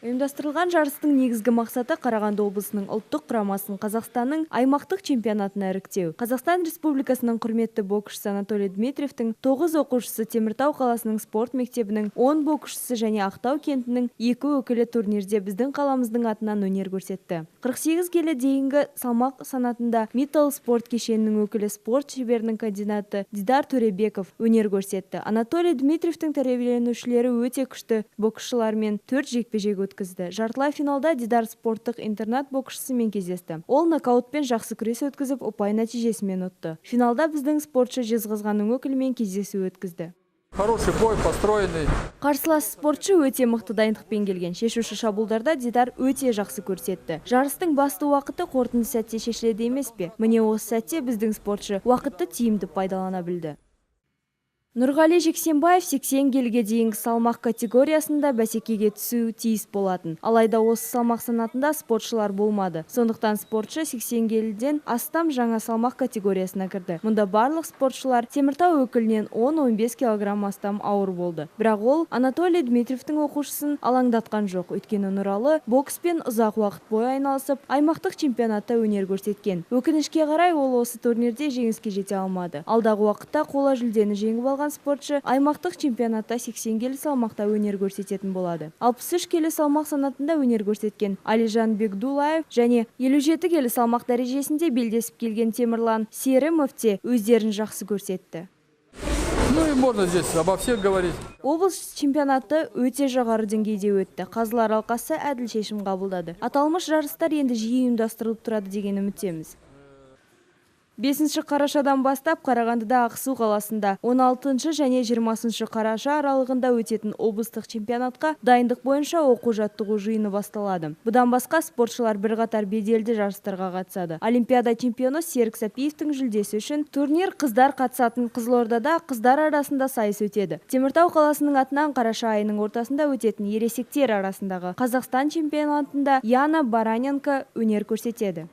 Ұйымдастырылған жарыстың негізгі мақсаты Қарағанды облысының ұлттық құрамасын Қазақстанның аймақтық чемпионатына іріктеу. Қазақстан Республикасының құрметті боксшысы Анатолий Дмитриевтің 9 оқушысы, Теміртау қаласының спорт мектебінің 10 боксшысы және Ақтау кентінің 2 өкілі турнирде біздің қаламыздың атынан өнер көрсетті. 48 келі дейінгі салмақ санатында Миттал спорт кешенінің өкілі, спорт шеберінің кандидаты Дидар Төребеков өнер көрсетті. Анатолий Дмитриевтің тәрбиеленушілері өте күшті боксшылармен 4 жекпе-жек өткізді. Жартылай финалда Дидар спорттық интернат боксшысымен кездесті. Ол нокаутпен жақсы күрес өткізіп, ұпай нәтижесімен ұтты. Финалда біздің спортшы Жезқазғанның өкілімен кездесу өткізді. Хороший бой, построенный. Қарсылас спортшы өте мықты дайындықпен келген. Шешуші шабуылдарда Дидар өте жақсы көрсетті. Жарыстың басты уақыты қорытынды сәтте шешіледі емес пе? Міне осы сәтте біздің спортшы уақытты тиімді пайдалана білді. Нұрғали Жексенбаев 80 келіге дейінгі салмақ категориясында бәсекеге түсу тиіс болатын. Алайда осы салмақ санатында спортшылар болмады. Сондықтан спортшы 80 келіден астам жаңа салмақ категориясына кірді. Мұнда барлық спортшылар Теміртау өкілінен 10-15 килограмм астам ауыр болды. Бірақ ол Анатолий Дмитриевтің оқушысын алаңдатқан жоқ. Өйткені Нұралы бокспен ұзақ уақыт бойы айналысып, аймақтық чемпионатта өнер көрсеткен. Өкінішке қарай ол осы турнирде жеңіске жете алмады. Алдағы уақытта қола жүлдені жеңіп алған спортшы аймақтық чемпионатта 80 келі салмақта өнер көрсететін болады. 63 келі салмақ санатында өнер көрсеткен Алижан Бекдулаев және 57 келі салмақ дәрежесінде белдесіп келген Темірлан Серімов те өздерін жақсы көрсетті. Ну и можно здесь обо всех говорить. Облыс чемпионаты өте жоғары деңгейде өтті. Қазылар алқасы әділ шешім қабылдады. Аталмыш жарыстар енді жиі ұйымдастырылып тұрады деген үміттеміз. 5 қарашадан бастап Қарағандыда Ақсу қаласында 16 және 20 қараша аралығында өтетін облыстық чемпионатқа дайындық бойынша оқу-жаттығу жиыны басталады. Бұдан басқа спортшылар бірқатар беделді жарыстарға қатысады. Олимпиада чемпионы Серік Сәпиевтің жүлдесі үшін турнир қыздар қатысатын Қызылордада қыздар арасында сайыс өтеді. Теміртау қаласының атынан қараша айының ортасында өтетін ересектер арасындағы Қазақстан чемпионатында Яна Бараненко өнер көрсетеді.